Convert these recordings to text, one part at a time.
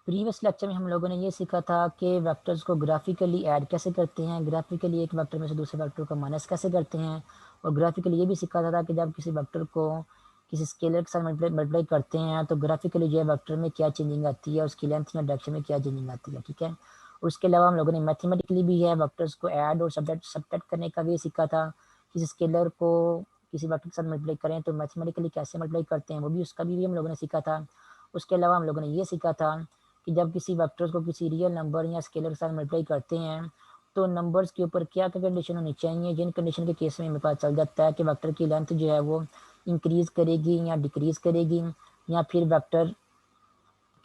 Previous lecture में हम लोगों ने ये सीखा था कि वेक्टर्स को ग्राफिकली ऐड कैसे करते हैं, ग्राफिकली एक वेक्टर में से दूसरे वेक्टर को माइनस कैसे करते हैं, और ग्राफिकली ये भी सीखा था कि जब किसी वेक्टर को किसी स्केलर के साथ मल्टीप्लाई करते हैं तो ग्राफिकली जो है वेक्टर में क्या चेंजिंग आती है, उसकी लेंथ या डायरेक्शन में क्या चेंजिंग आती है। ठीक है, और उसके अलावा हम लोगों ने मैथमेटिकली भी है वेक्टर्स को ऐड और सब्ट्रैक्ट करने का भी सीखा था। किसी स्केलर को किसी वेक्टर के साथ मल्टीप्लाई करें तो मैथमेटिकली कैसे मल्टीप्लाई करते हैं वो भी उसका भी हम लोगों ने सीखा था। उसके अलावा हम लोगों ने ये सीखा था कि जब किसी वेक्टर्स को किसी रियल नंबर या स्केलर के साथ मल्टीप्लाई करते हैं तो नंबर्स के ऊपर क्या क्या कंडीशन होनी चाहिए, जिन कंडीशन के केस में हमें पता चल जाता है कि वेक्टर की लेंथ जो है वो इंक्रीज करेगी या डिक्रीज करेगी, या फिर वेक्टर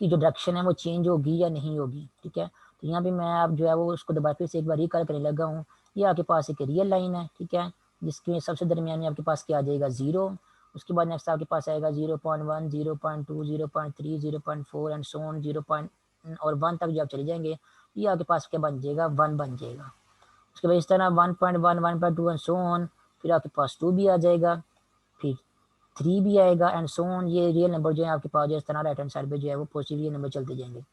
की जो डायरेक्शन है वो चेंज होगी या नहीं होगी। ठीक है, तो यहाँ पे मैं अब जो है वो उसको दोबारा फिर से एक बार रिकॉल करने लगा हूँ। ये आपके पास एक रियल लाइन है, ठीक है, जिसके सबसे दरमियान में आपके पास क्या आ जाएगा, जीरो। उसके बाद नेक्स्ट आपके पास आएगा 0.1, 0.2, 0.3, 0.4 एंड सो ऑन 0. और 1 तक जब आप चले जाएंगे ये आपके पास क्या बन जाएगा, 1 बन जाएगा। उसके बाद इस तरह 1.1, 1.2 एंड सो ऑन, फिर आपके पास 2 भी आ जाएगा, फिर 3 भी आएगा एंड सो ऑन। ये रियल नंबर जो है आपके पास जो इस तरह राइट हैंड साइड पे जो है वो पॉजिटिव रियल नंबर चलते जाएंगे।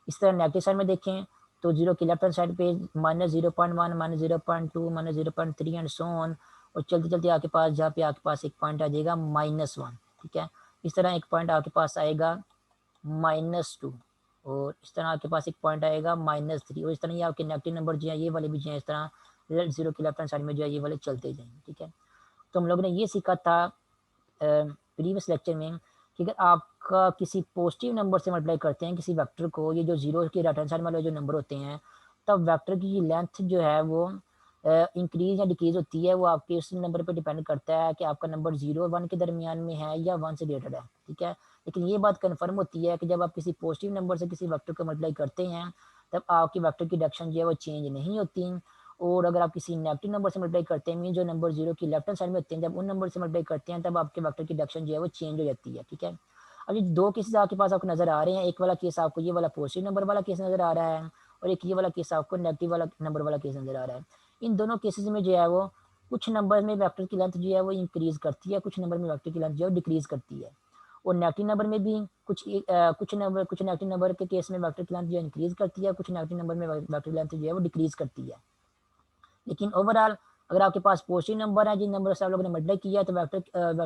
इस तरह नेगेटिव साइड में देखें तो जीरो की लेफ्ट हैंड साइड पे -0.1, -0.2, -0.3 एंड सो ऑन, और चलते चलते आपके पास जहाँ पे आपके पास एक पॉइंट आ जाएगा -1। ठीक है, इस तरह एक पॉइंट आपके पास आएगा -2, और इस तरह आपके पास एक पॉइंट आएगा -3, और इस तरह ये आपके नेगेटिव नंबर जो है ये वाले भी जो है इस तरह जीरो की लेफ्ट हैंड साइड में जो है ये वाले चलते जाएंगे। ठीक है, तो हम लोगों ने ये सीखा था प्रीवियस लेक्चर में कि अगर आपका किसी पॉजिटिव नंबर से मल्टीप्लाई करते हैं किसी वेक्टर को, ये जो जीरो के राइट हैंड साइड वाले जो नंबर होते हैं, तब वेक्टर की लेंथ जो है वो इंक्रीज या डिक्रीज होती है। वो आपके उस नंबर पर डिपेंड करता है कि आपका नंबर 0 और 1 के दरमियान में है या 1 से ग्रेटर है। ठीक है, लेकिन ये बात कन्फर्म होती है कि जब आप किसी पॉजिटिव नंबर से किसी वेक्टर को मल्टीप्लाई करते हैं तब आपकी वेक्टर की डायरेक्शन जो है वो चेंज नहीं होती। और अगर आप किसी नेगेटिव नंबर से मल्टीप्लाई करते हैं, मीन जो नंबर जीरो की लेफ्ट हैंड साइड में होते हैं, जब उन नंबर से मल्टीप्लाई करते हैं तब आपके वेक्टर की डायरेक्शन जो है वो चेंज हो जाती है। ठीक है, अब ये दो केसेस आपके पास आपको नजर आ रहे हैं। एक वाला केस आपको ये वाला पॉजिटिव नंबर वाला केस नजर आ रहा है, और एक ये वाला केस आपको नेगेटिव वाला नंबर वाला केस नजर आ रहा है। इन दोनों केसेस में जो है वो कुछ नंबर में वेक्टर की लेंथ जो है वो इंक्रीज करती है, कुछ नंबर में वेक्टर की लेंथ जो है डिक्रीज करती है। और नेगेटिव नंबर में भी कुछ नेगेटिव नंबर के केस में वेक्टर की लेंथ जो है इंक्रीज करती है, कुछ नेगेटिव नंबर में वेक्टर की लेंथ जो है वो डिक्रीज करती है। लेकिन ओवरऑल अगर आपके पास पॉजिटिव नंबर है जिन नंबर से आप लोगों ने मल्टीप्लाई किया तो वेक्टर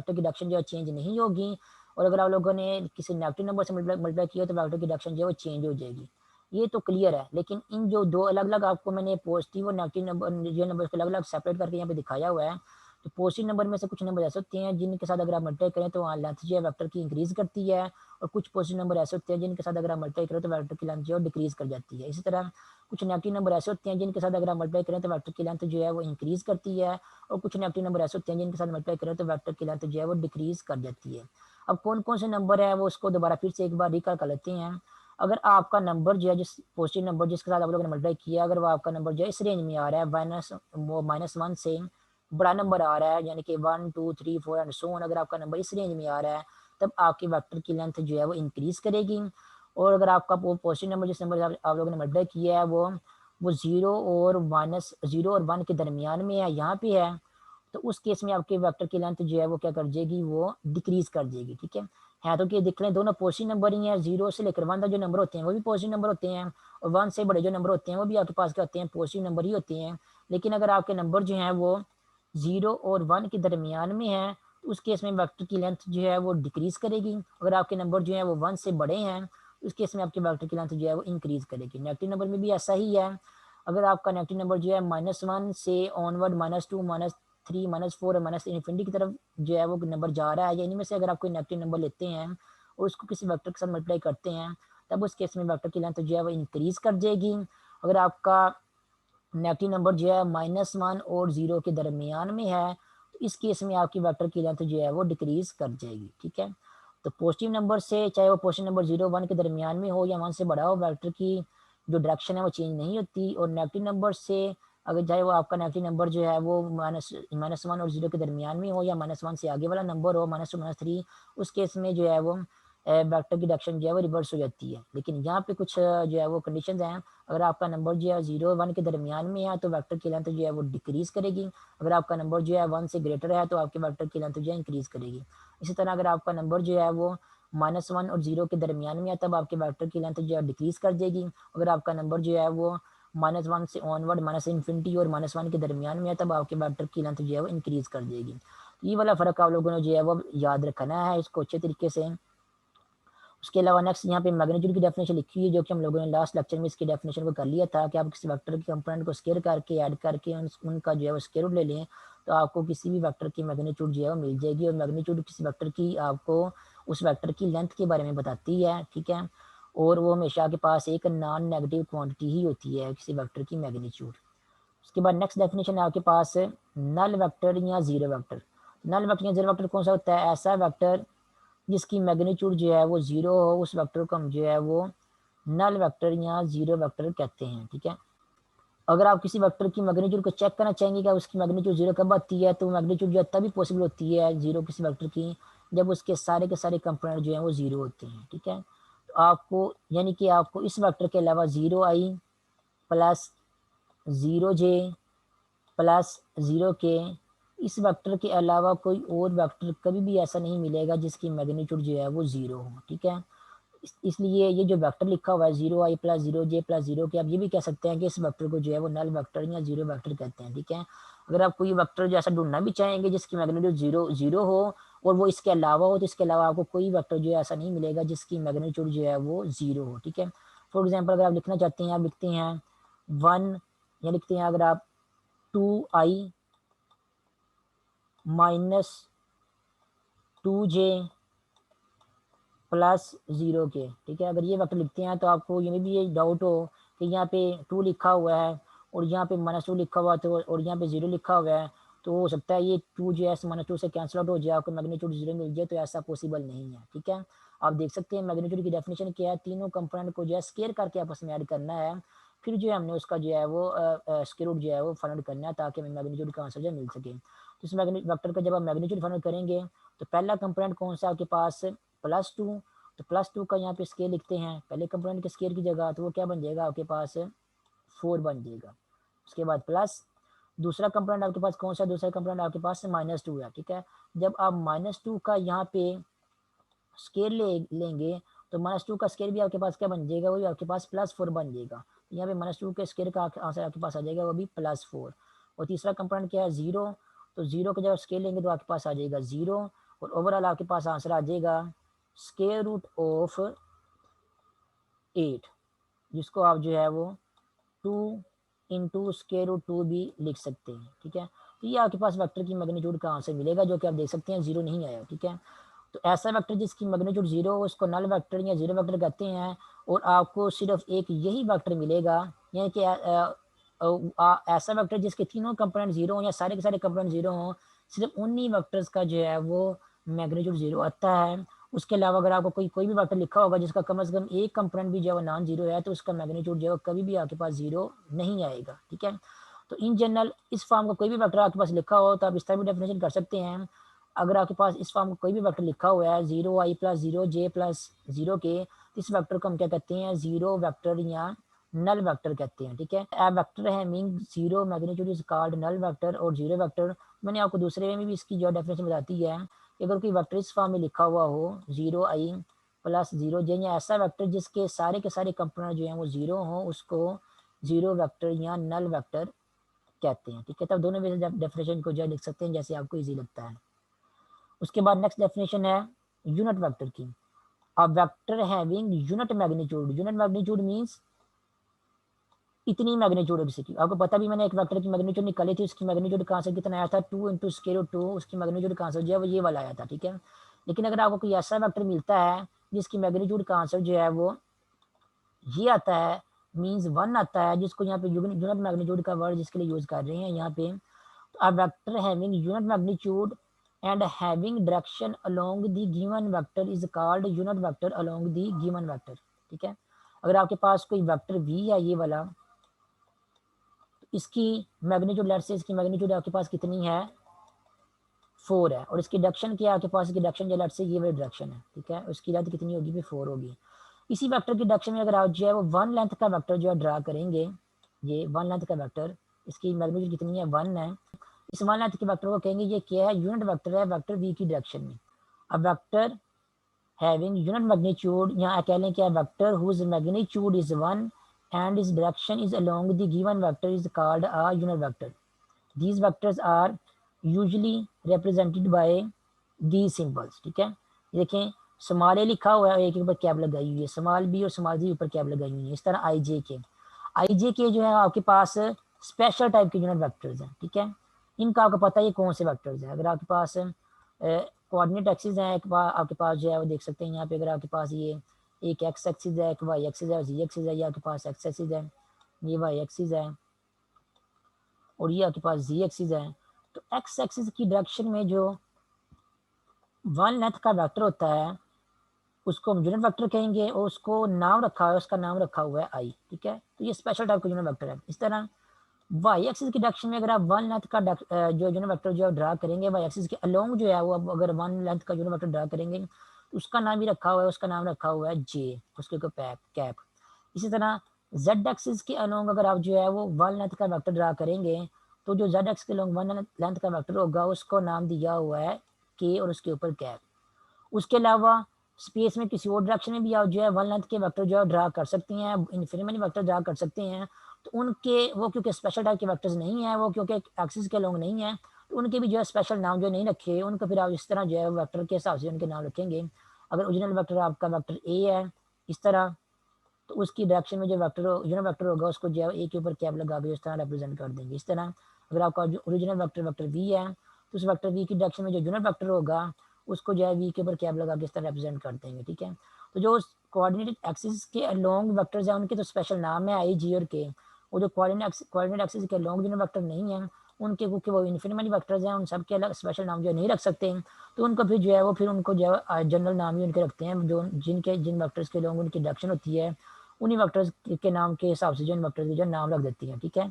की डायरेक्शन जो है चेंज नहीं होगी, और अगर आप लोगों ने किसी नेगेटिव नंबर से मल्टीप्लाई किया तो वेक्टर की डायरेक्शन जो है वो चेंज हो जाएगी। ये तो क्लियर है, लेकिन इन जो दो अलग अलग आपको मैंने पॉजिटिव और नेगेटिव नंबर जो नंबर को अलग अलग सेपरेट करके यहाँ पे दिखाया हुआ है, तो पॉजिटिव नंबर में से कुछ नंबर ऐसे होते हैं जिनके साथ अगर आप मल्टीप्लाई करें तो वहाँ लेंथ जो है वेक्टर की इंक्रीज करती है, और कुछ पॉजिटिव नंबर ऐसे होते हैं जिनके साथ अगर आप मल्टीप्लाई करें तो वेक्टर की लेंथ जो है डिक्रीज कर जाती है। इसी तरह कुछ नेगेटिव नंबर ऐसे होते हैं जिनके साथ अगर आप मल्टीप्लाई करें तो वेक्टर की लेंथ जो है वो इंक्रीज करती है, और कुछ नेगेटिव नंबर ऐसे होते हैं जिनके साथ मल्टीप्लाई करें तो वेक्टर की लेंथ जो है वो डिक्रीज कर जाती है। अब कौन कौन से नंबर है वो उसको दोबारा फिर से एक बार रिकॉल कर लेते हैं। अगर आपका नंबर जो है जिस पॉजिटिव नंबर जिसके साथ आप लोगों ने मल्टीप्लाई किया, अगर वो आपका नंबर जो है इस रेंज में आ रहा है -1 से बड़ा नंबर आ रहा है, यानी कि 1, 2, 3, 4 एंड सो ऑन, अगर आपका नंबर इस रेंज में आ रहा है तब आपकी वेक्टर की लेंथ जो है वो इंक्रीज करेगी। और अगर आपका वो पॉजिटिव नंबर जिस नंबर से आप लोगों ने मल्टीप्लाई किया है वो जीरो और 1 के दरमियान में है, यहाँ पे है, तो उस केस में आपके वेक्टर की लेंथ जो है वो क्या कर जाएगी, वो डिक्रीज कर जाएगी। ठीक है तो कि देख लें दोनों पॉजिटिव नंबर ही हैं, 0 से लेकर 1 तक जो नंबर होते हैं वो भी पॉजिटिव नंबर होते हैं, और 1 से बड़े जो नंबर होते हैं वो भी आपके पास क्या होते हैं, पॉजिटिव नंबर ही होते हैं। लेकिन अगर आपके नंबर जो हैं वो 0 और 1 के दरमियान में है तो उस केस में वेक्टर की लेंथ जो है वो डिक्रीज करेगी। अगर आपके नंबर जो है वो 1 से बड़े हैं तो उस केस में आपके वेक्टर की लेंथ जो है वो इंक्रीज करेगी। नेगेटिव नंबर में भी ऐसा ही है। अगर आपका नेगेटिव नंबर जो है -1 से ऑनवर्ड -2, -3, -4 और माइनस इन्फिनिटी की तरफ जो है वो नंबर जा रहा है, या इनमें से अगर आप कोई नेगेटिव नंबर लेते हैं और उसको किसी वेक्टर के साथ मल्टीप्लाई करते हैं तब उस केस में वेक्टर की लेंथ जो है वो इंक्रीज कर जाएगी। अगर आपका नेगेटिव नंबर जो है -1 और 0 के दरमियान में है तो इस केस में आपकी वेक्टर की लेंथ जो है वो डिक्रीज कर जाएगी। ठीक है, तो पॉजिटिव नंबर से चाहे वो पॉजिटिव नंबर 0, 1 के दरमियान में हो या 1 से बड़ा हो, वेक्टर की जो डायरेक्शन है वो चेंज नहीं होती। और नेगेटिव नंबर से अगर चाहे वो आपका नेगेटिव नंबर जो है वो -1 और 0 के दरमियान में हो या -1 से आगे वाला नंबर हो, -2, -3, उस केस में जो है वो वेक्टर की डायरेक्शन जो है वो रिवर्स हो जाती है। लेकिन यहाँ पे कुछ जो है वो कंडीशंस हैं। अगर आपका नंबर जो है 0 और 1 के दरमियान में है तो वेक्टर की लेंथ जो है वो डिक्रीज करेगी। अगर आपका नंबर जो है 1 से ग्रेटर है तो आपके वेक्टर की लेंथ जो है इंक्रीज करेगी। इसी तरह अगर आपका नंबर जो है वो -1 और 0 के दरमियान में है तब आपके वेक्टर की लेंथ जो है डिक्रीज़ कर जाएगी। अगर आपका नंबर जो है वो -1 से ऑनवर्ड -इन्फिनिटी और -1 के दरमियान में है तब आपके वेक्टर की लेंथ जो है वो इंक्रीज़ कर देगी। तो ये वाला फ़र्क आप लोगों ने जो है वो याद रखना है इसको अच्छे तरीके से। उसके अलावा नेक्स्ट यहाँ पे मैग्नीट्यूड की डेफिनेशन लिखी हुई है जो कि हम लोगों ने लास्ट लेक्चर में इसकी डेफिनेशन को कर लिया था कि आप किसी वेक्टर के कंपोनेंट को स्केयर करके ऐड करके उनका जो है वो स्क्वायर रूट ले लें तो आपको किसी भी वेक्टर की मैग्नीट्यूड जो है वो मिल जाएगी। और मैग्नीट्यूड किसी वेक्टर की आपको उस वेक्टर की लेंथ के बारे में बताती है, ठीक है। और वो हमेशा आपके पास एक नॉन नेगेटिव क्वांटिटी ही होती है किसी वेक्टर की मैग्नीट्यूड। उसके बाद नेक्स्ट डेफिनेशन है आपके पास नल वेक्टर या जीरो वेक्टर। नल वेक्टर या जीरो वेक्टर कौन सा होता है? ऐसा वेक्टर जिसकी मैग्नीट्यूड जो है वो जीरो हो, उस वेक्टर को हम जो है वो नल वेक्टर या जीरो वेक्टर कहते हैं, ठीक है। अगर आप किसी वेक्टर की मैग्नीट्यूड को चेक करना चाहेंगे कि उसकी मैग्नीट्यूड जीरो कब आती है, तो मैग्नीट्यूड जो है तभी पॉसिबल होती है जीरो किसी वेक्टर की जब उसके सारे के सारे कंपोनेंट जो हैं वो जीरो होते हैं, ठीक है। तो आपको यानी कि आपको इस वेक्टर के अलावा जीरो आई प्लस जीरो जे प्लस जीरो के इस वेक्टर के अलावा कोई और वेक्टर कभी भी ऐसा नहीं मिलेगा जिसकी मैग्नीट्यूड जो है वो जीरो हो, ठीक है। इसलिए ये जो वेक्टर लिखा हुआ है जीरो आई प्लस जीरो जे प्लस जीरो के, आप ये भी कह सकते हैं कि इस वेक्टर को जो है वो नल वेक्टर या जीरो वेक्टर कहते हैं, ठीक है। अगर आप कोई वेक्टर जो ऐसा ढूंढना भी चाहेंगे जिसकी मैग्नीट्यूड जीरो जीरो हो और वो इसके अलावा हो, तो इसके अलावा आपको कोई वेक्टर जो है ऐसा नहीं मिलेगा जिसकी मैग्नीट्यूड जो है वो जीरो हो, ठीक है। फॉर एग्जाम्पल अगर आप लिखना चाहते हैं, आप लिखते हैं 1 या लिखते हैं अगर आप 2i minus 2j plus zero के, ठीक है। अगर ये वेक्टर लिखते हैं तो आपको ये भी ये डाउट हो कि यहाँ पे 2 लिखा हुआ है और यहाँ पे -2 लिखा हुआ तो और यहाँ पे 0 लिखा हुआ है, तो हो सकता है ये 2 जो है -2 से कैंसिल आउट हो जाए, आपको मैग्नीट्यूड 0 मिल जाए, तो ऐसा पॉसिबल नहीं है, ठीक है। आप देख सकते हैं मैग्नीट्यूड की डेफिनेशन क्या है, तीनों कंपोनेंट को जो है स्केयर करके आपस में ऐड करना है, फिर जो है हमने उसका जो है वो स्क्वायर रूट जो है वो फाइंड आउट करना है ताकि हमें मैग्नीट्यूड का आंसर जो मिल सके। तो इस वेक्टर का जब आप मैग्नीट्यूड फाइंड आउट करेंगे तो पहला कंपोनेंट कौन सा आपके पास +2, तो +2 का यहाँ पे स्केयर लिखते हैं पहले कंपोनेंट के स्केयर की जगह, तो वो क्या बन जाएगा आपके पास 4 बन जाएगा। उसके बाद प्लस दूसरा कंपोनेंट आपके पास कौन सा, दूसरा कंपोनेंट आपके पास -2 है, ठीक है। जब आप -2 का यहाँ पे स्केयर लेंगे तो -2 का स्केयर भी आपके पास क्या बन जाएगा, वो भी आपके पास +4 बन जाएगा। यहाँ पे -2 के स्केयर का आंसर आपके पास आ जाएगा वो भी +4। और तीसरा कंपोनेंट क्या है 0, तो 0 का जब स्केयर लेंगे तो आपके पास आ जाएगा 0 और ओवरऑल आपके पास आंसर आ जाएगा स्केयर रूट ऑफ 8, जिसको आप जो है वो 2 इंटू स्केयर रूट 2 भी लिख सकते हैं, ठीक है। तो ये आपके पास वेक्टर की मैग्नीट्यूड का आंसर मिलेगा जो कि आप देख सकते हैं 0 नहीं आया, ठीक है। तो ऐसा वेक्टर जिसकी मैग्नीट्यूड 0 हो उसको नल वेक्टर या जीरो वेक्टर कहते हैं और आपको सिर्फ एक यही वेक्टर मिलेगा, यानी कि ऐसा वेक्टर जिसके तीनों कंपोनेंट 0 हो या सारे के सारे कंपोनेंट 0 हों, सिर्फ उन्हीं वेक्टर्स का जो है वो मैग्नीट्यूड 0 आता है। उसके अलावा अगर आपको कोई भी वेक्टर लिखा होगा जिसका कम से कम एक कंपोनेंट भी जो है वो नॉन जीरो है, तो उसका मैग्नीट्यूड जो है कभी भी आपके पास 0 नहीं आएगा, ठीक है। तो इन जनरल इस फॉर्म का कोई भी वेक्टर आपके पास लिखा हो तो आप इस तरह भी डेफिनेशन कर सकते हैं। अगर आपके पास इस फॉर्म का कोई भी वेक्टर लिखा हुआ है 0i प्लस जीरो जे प्लस जीरो के, इस वेक्टर को हम क्या कहते हैं, जीरो वेक्टर या नल वेक्टर कहते हैं, ठीक है। A vector having zero magnitude is called null vector और जीरो वेक्टर, मैंने आपको दूसरे में भी इसकी जो डेफिनेशन बताती है कि अगर कोई वेक्टर इस फॉर्म में लिखा हुआ हो 0i प्लस जीरो जे या ऐसा वेक्टर जिसके सारे के सारे कंपोनेंट जो हैं वो 0 हो, उसको जीरो वेक्टर या नल वेक्टर कहते हैं, ठीक है। तब दोनों में से डेफिनेशन को जो है लिख सकते हैं जैसे आपको ईजी लगता है। उसके बाद नेक्स्ट डेफिनेशन है यूनिट वेक्टर की। A vector having unit magnitude, unit magnitude means इतनी मैग्नीट्यूड है, जैसे कि आपको पता भी मैंने एक वेक्टर की मैग्नीट्यूड निकाली थी, उसकी मैग्नीट्यूड का आंसर कितना आया था 2 इंटू स्केयर रूट 2, उसकी मैग्नीट्यूड का आंसर जो है वो ये वाला आया था, ठीक है। लेकिन अगर आपको कोई ऐसा वेक्टर मिलता है जिसकी मैग्नीट्यूड का आंसर जो है वो ये आता है, मींस 1 आता है, जिसको यहाँ पे यूनिट मैग्नीट्यूड का वर्ड जिसके लिए यूज कर रहे हैं यहाँ पे, a vector having unit magnitude and having direction along the given vector is called unit vector along the given vector, ठीक है। अगर आपके पास कोई वेक्टर v है ये वाला, तो इसकी मैग्नीट्यूड लेट से इसकी मैग्नीट्यूड आपके पास कितनी है 4 है और इसकी डायरेक्शन क्या है आपके पास, इसकी डायरेक्शन जो लेट से ये वाली डायरेक्शन है, ठीक है। उसकी लेंथ कितनी होगी, फिर 4 होगी। इसी वेक्टर की डायरेक्शन में अगर आप जो है वो 1 लेंथ का वेक्टर जो है ड्रा करेंगे, ये 1 लेंथ का वेक्टर, इसकी मैग्नीट्यूड कितनी है 1 है, इस 1 लेंथ के वेक्टर को कहेंगे ये क्या है, यूनिट वेक्टर है वेक्टर v की डायरेक्शन में। अब वेक्टर हैविंग यूनिट मैग्नीट्यूड, यहाँ कह लें क्या, vector whose magnitude is 1 and its direction is along the given vector is called a unit vector. These vectors are usually represented by these symbols. ठीक है, देखें स्मॉल ए लिखा हुआ है, एक के ऊपर कैप लगाई हुई है, स्मॉल बी और स्मॉल सी ऊपर कैप लगाई हुई है, इस तरह आई जे के जो है आपके पास स्पेशल टाइप के यूनिट वेक्टर्स हैं। ठीक है, इनका आपको पता है ये कौन से वेक्टर्स हैं। अगर आपके पास कोऑर्डिनेट एक्सिस है, आपके पास जो है वो देख सकते हैं यहाँ पे, अगर आपके पास ये एक एक्स एक्सिस है, एक वाई एक्सिस है, जी एक्सिस है, ये आपके पास एक्स एक्सिस है, ये वाई एक्सिस है और ये आपके पास जी एक्सिस है। तो एक्स एक्सिस की डायरेक्शन में जो वन लेंथ का वेक्टर होता है उसको हम यूनिट वेक्टर कहेंगे और उसको नाम रखा है, उसका नाम रखा हुआ है आई। ठीक है, तो ये स्पेशल टाइप का यूनिट वेक्टर है। इस तरह वाई एक्सिस की डायरेक्शन में अगर आप वन लेंथ का जो यूनिट वेक्टर जो ड्रा करेंगे वाई एक्सिस के अलोंग जो है वो, अगर वन लेंथ का यूनिट वेक्टर ड्रा करेंगे तो उसका नाम भी रखा हुआ है, उसका नाम रखा हुआ है जे, उसके ऊपर कैप। इसी तरह जेड एक्सिस के अलोंग अगर आप जो है वो वन लेंथ का वेक्टर ड्रा करेंगे तो जो जेड एक्स के अलोंग वन लेंथ का वेक्टर होगा उसको नाम दिया हुआ है के और उसके ऊपर कैप। उसके अलावा स्पेस में किसी और डायरेक्शन में भी आप जो है वन लेंथ के वेक्टर जो है ड्रा कर सकती हैं, इन्फिनिटी वेक्टर ड्रा कर सकते हैं। तो उनके वो क्योंकि स्पेशल टाइप के वेक्टर्स नहीं है, वो क्योंकि एक्सिस के लॉन्ग नहीं है, तो उनके भी जो है स्पेशल नाम जो नहीं रखे, उनको फिर आप इस तरह जो है वेक्टर के हिसाब से उनके नाम रखेंगे। अगर ओरिजिनल वेक्टर आपका वेक्टर ए है इस तरह, तो उसकी डायरेक्शन में जो वेक्टर ओरिजिनल वेक्टर होगा उसको जो है ए के ऊपर कैप लगा के इस तरह रिप्रेजेंट कर देंगे। इस तरह अगर आपका जो ओरिजिनल वेक्टर वेक्टर वी है तो उस वेक्टर वी की डायरेक्शन में जो यूनिट वेक्टर होगा उसको जो है वी के ऊपर कैप लगा के इस तरह रिप्रेजेंट कर देंगे। ठीक है, तो जो कोऑर्डिनेट एक्सिस के लॉन्ग वेक्टर्स हैं उनके तो स्पेशल नाम है आई जी और के। वो जो कोऑर्डिनेट एक्सिस के लॉन्ग यूनिट वेक्टर नहीं है उनके, क्योंकि वो इन्फिनिटी वेक्टर्स हैं, उन सब के अलग स्पेशल नाम जो नहीं रख सकते, तो उनको फिर जो है वो फिर उनको जो है जनरल नाम ही उनके रखते हैं, जो जिन वेक्टर्स के लॉन्ग उनकी डायरेक्शन होती है उन्हीं वेक्टर्स के नाम के हिसाब से जो वेक्टर के जो नाम रख देती है। ठीक है,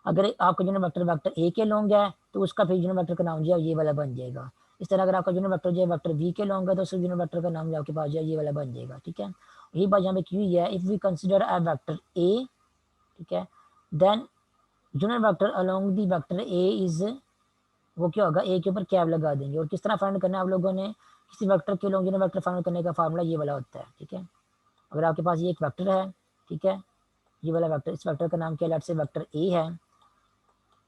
अगर आपका यूनिट वेक्टर वेक्टर ए के लॉन्ग है तो उसका फिर यूनिट वेक्टर का नाम जो है ये वाला बन जाएगा। इस तरह अगर आपका यूनिट वेक्टर जो है वेक्टर वी के लॉन्ग है तो उस यूनिट वेक्टर का नाम जो आपके पास जो है ये वाला बन जाएगा। ठीक है, यही बात यहाँ पे की हुई है, if we consider a vector A, ठीक है, then unit vector along the vector A is, वो क्या होगा, ए के ऊपर कैप लगा देंगे। और किस तरह फाइंड करना है आप लोगों ने, किसी वेक्टर के लॉन्ग यूनिट वेक्टर फाइंड करने का फार्मूला ये वाला होता है। ठीक है, अगर आपके पास ये एक वेक्टर है, ठीक है, ये वाला वेक्टर, इस वेक्टर का नाम क्या, लेट्स से वेक्टर ए है।